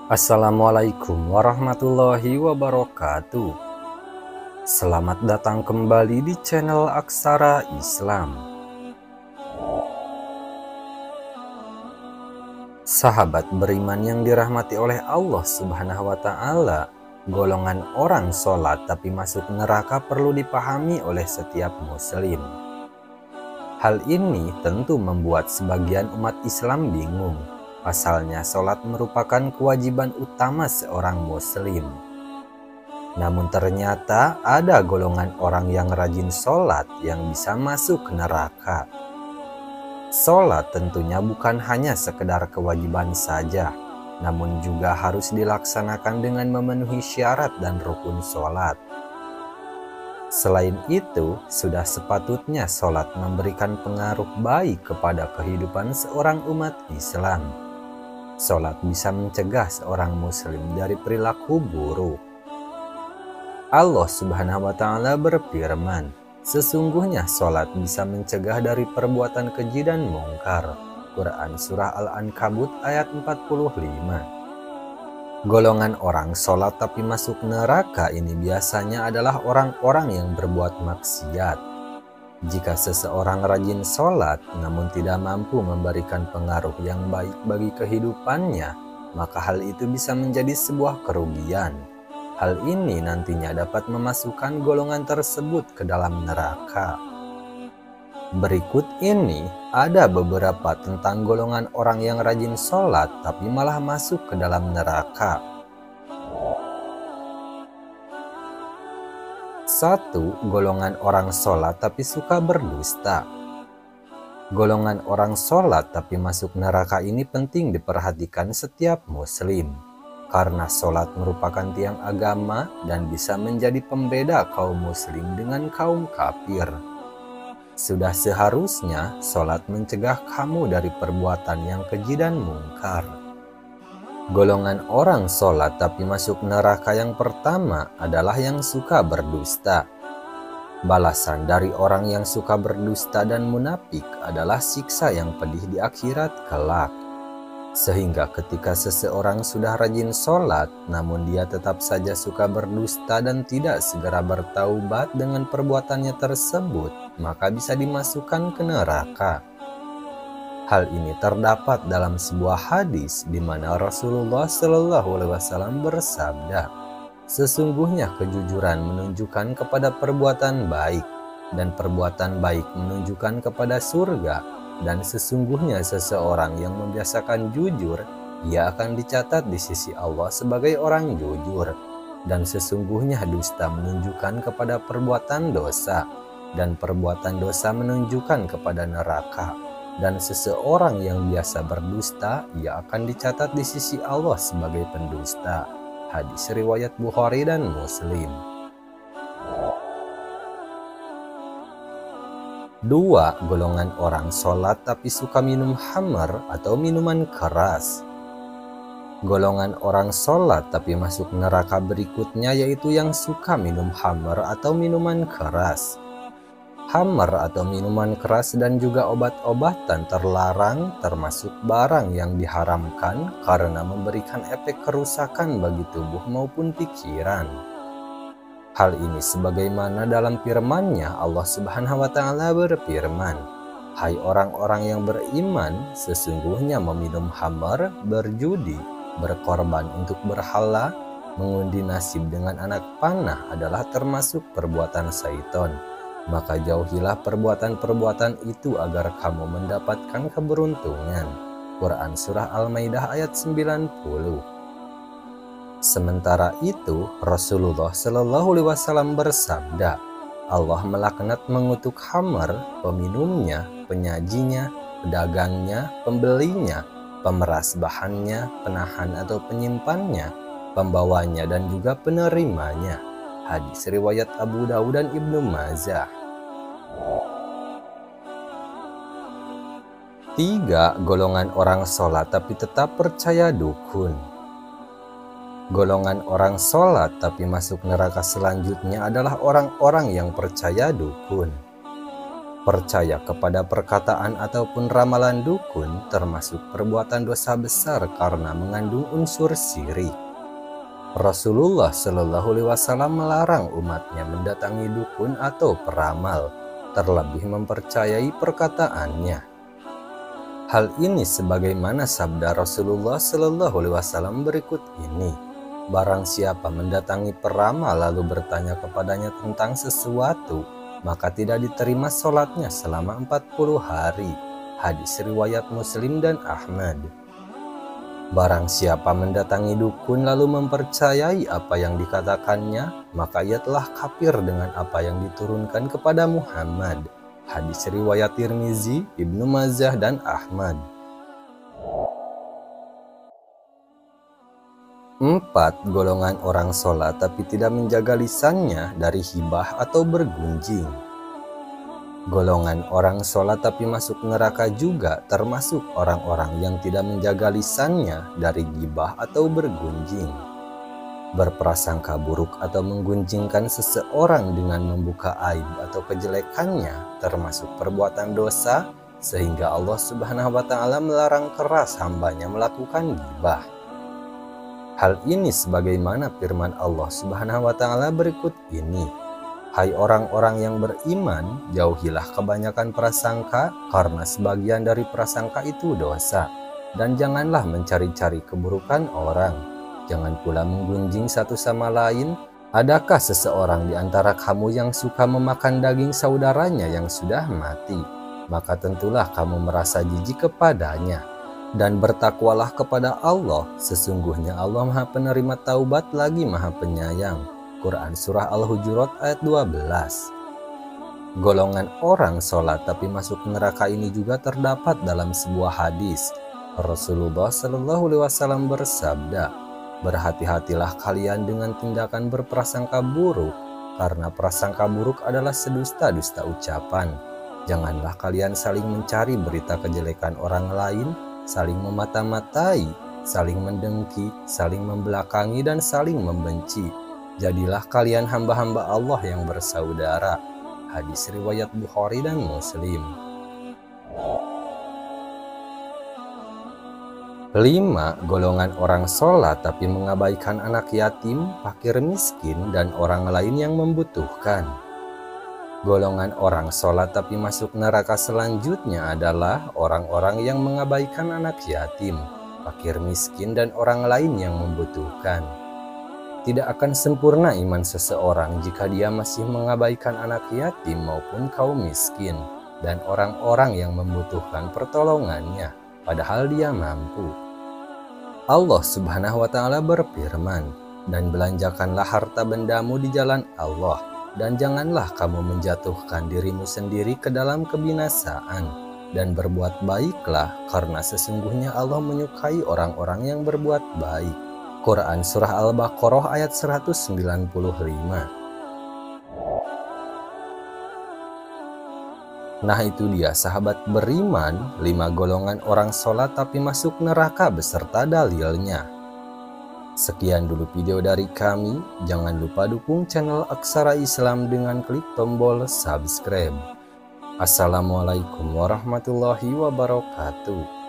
Assalamualaikum warahmatullahi wabarakatuh. Selamat datang kembali di channel Aksara Islam. Sahabat beriman yang dirahmati oleh Allah Subhanahu wa Ta'ala, golongan orang sholat tapi masuk neraka perlu dipahami oleh setiap Muslim. Hal ini tentu membuat sebagian umat Islam bingung. Pasalnya sholat merupakan kewajiban utama seorang Muslim. Namun ternyata ada golongan orang yang rajin sholat yang bisa masuk ke neraka. Sholat tentunya bukan hanya sekedar kewajiban saja, namun juga harus dilaksanakan dengan memenuhi syarat dan rukun sholat. Selain itu, sudah sepatutnya sholat memberikan pengaruh baik kepada kehidupan seorang umat Islam. Sholat bisa mencegah seorang Muslim dari perilaku buruk. Allah Subhanahu wa Ta'ala berfirman, sesungguhnya sholat bisa mencegah dari perbuatan keji dan mungkar. Quran Surah Al-Ankabut ayat 45. Golongan orang sholat tapi masuk neraka ini biasanya adalah orang-orang yang berbuat maksiat. Jika seseorang rajin sholat namun tidak mampu memberikan pengaruh yang baik bagi kehidupannya, maka hal itu bisa menjadi sebuah kerugian. Hal ini nantinya dapat memasukkan golongan tersebut ke dalam neraka. Berikut ini ada beberapa tentang golongan orang yang rajin sholat tapi malah masuk ke dalam neraka. 1. Golongan orang sholat tapi suka berdusta. Golongan orang sholat tapi masuk neraka ini penting diperhatikan setiap Muslim, karena sholat merupakan tiang agama dan bisa menjadi pembeda kaum Muslim dengan kaum kafir. Sudah seharusnya sholat mencegah kamu dari perbuatan yang keji dan mungkar. Golongan orang sholat tapi masuk neraka yang pertama adalah yang suka berdusta. Balasan dari orang yang suka berdusta dan munafik adalah siksa yang pedih di akhirat kelak. Sehingga ketika seseorang sudah rajin sholat, namun dia tetap saja suka berdusta dan tidak segera bertaubat dengan perbuatannya tersebut, maka bisa dimasukkan ke neraka. Hal ini terdapat dalam sebuah hadis di mana Rasulullah Shallallahu Alaihi Wasallam bersabda, sesungguhnya kejujuran menunjukkan kepada perbuatan baik, dan perbuatan baik menunjukkan kepada surga, dan sesungguhnya seseorang yang membiasakan jujur, ia akan dicatat di sisi Allah sebagai orang jujur, dan sesungguhnya dusta menunjukkan kepada perbuatan dosa, dan perbuatan dosa menunjukkan kepada neraka. Dan seseorang yang biasa berdusta, ia akan dicatat di sisi Allah sebagai pendusta. Hadis riwayat Bukhari dan Muslim. 2. Golongan orang sholat tapi suka minum khamar atau minuman keras. Golongan orang sholat tapi masuk neraka berikutnya yaitu yang suka minum khamar atau minuman keras. Khamar atau minuman keras dan juga obat-obatan terlarang termasuk barang yang diharamkan karena memberikan efek kerusakan bagi tubuh maupun pikiran. Hal ini sebagaimana dalam firman-Nya Allah Subhanahu wa Ta'ala berfirman, hai orang-orang yang beriman, sesungguhnya meminum khamar, berjudi, berkorban untuk berhala, mengundi nasib dengan anak panah adalah termasuk perbuatan syaitan. Maka jauhilah perbuatan-perbuatan itu agar kamu mendapatkan keberuntungan. Quran Surah Al-Maidah ayat 90. Sementara itu, Rasulullah Shallallahu Alaihi Wasallam bersabda, Allah melaknat mengutuk khamar, peminumnya, penyajinya, pedagangnya, pembelinya, pemeras bahannya, penahan atau penyimpannya, pembawanya dan juga penerimanya. Hadis riwayat Abu Dawud dan Ibnu Majah. 3. Golongan orang sholat tapi tetap percaya dukun. Golongan orang sholat tapi masuk neraka selanjutnya adalah orang-orang yang percaya dukun. Percaya kepada perkataan ataupun ramalan dukun termasuk perbuatan dosa besar karena mengandung unsur syirik. Rasulullah Shallallahu Alaihi Wasallam melarang umatnya mendatangi dukun atau peramal, terlebih mempercayai perkataannya. Hal ini sebagaimana sabda Rasulullah Shallallahu Alaihi Wasallam berikut ini: barang siapa mendatangi peramal lalu bertanya kepadanya tentang sesuatu, maka tidak diterima sholatnya selama 40 hari. Hadis riwayat Muslim dan Ahmad. Barang siapa mendatangi dukun lalu mempercayai apa yang dikatakannya, maka ia telah kafir dengan apa yang diturunkan kepada Muhammad. Hadis riwayat Tirmizi, Ibnu Majah dan Ahmad. 4. Golongan orang sholat tapi tidak menjaga lisannya dari hibah atau bergunjing. Golongan orang sholat tapi masuk neraka juga termasuk orang-orang yang tidak menjaga lisannya dari gibah atau bergunjing. Berprasangka buruk atau menggunjingkan seseorang dengan membuka aib atau kejelekannya termasuk perbuatan dosa, sehingga Allah Subhanahu wa Ta'ala melarang keras hambanya melakukan gibah. Hal ini sebagaimana firman Allah Subhanahu wa Ta'ala berikut ini: hai orang-orang yang beriman, jauhilah kebanyakan prasangka, karena sebagian dari prasangka itu dosa. Dan janganlah mencari-cari keburukan orang. Jangan pula menggunjing satu sama lain. Adakah seseorang di antara kamu yang suka memakan daging saudaranya yang sudah mati? Maka tentulah kamu merasa jijik kepadanya. Dan bertakwalah kepada Allah, sesungguhnya Allah Maha Penerima Taubat lagi Maha Penyayang. Quran Surah Al-Hujurat ayat 12. Golongan orang sholat tapi masuk neraka ini juga terdapat dalam sebuah hadis. Rasulullah Shallallahu Alaihi Wasallam bersabda, berhati-hatilah kalian dengan tindakan berprasangka buruk, karena prasangka buruk adalah sedusta-dusta ucapan. Janganlah kalian saling mencari berita kejelekan orang lain, saling memata-matai, saling mendengki, saling membelakangi, dan saling membenci. Jadilah kalian hamba-hamba Allah yang bersaudara. Hadis riwayat Bukhari dan Muslim. 5. Golongan orang sholat tapi mengabaikan anak yatim, fakir miskin, dan orang lain yang membutuhkan. Golongan orang sholat tapi masuk neraka selanjutnya adalah orang-orang yang mengabaikan anak yatim, fakir miskin, dan orang lain yang membutuhkan. Tidak akan sempurna iman seseorang jika dia masih mengabaikan anak yatim maupun kaum miskin dan orang-orang yang membutuhkan pertolongannya, padahal dia mampu. Allah Subhanahu wa Ta'ala berfirman, dan belanjakanlah harta bendamu di jalan Allah, dan janganlah kamu menjatuhkan dirimu sendiri ke dalam kebinasaan, dan berbuat baiklah, karena sesungguhnya Allah menyukai orang-orang yang berbuat baik. Quran Surah Al-Baqarah ayat 195. Nah itu dia sahabat beriman, 5 golongan orang sholat tapi masuk neraka beserta dalilnya. Sekian dulu video dari kami, jangan lupa dukung channel Aksara Islam dengan klik tombol subscribe. Assalamualaikum warahmatullahi wabarakatuh.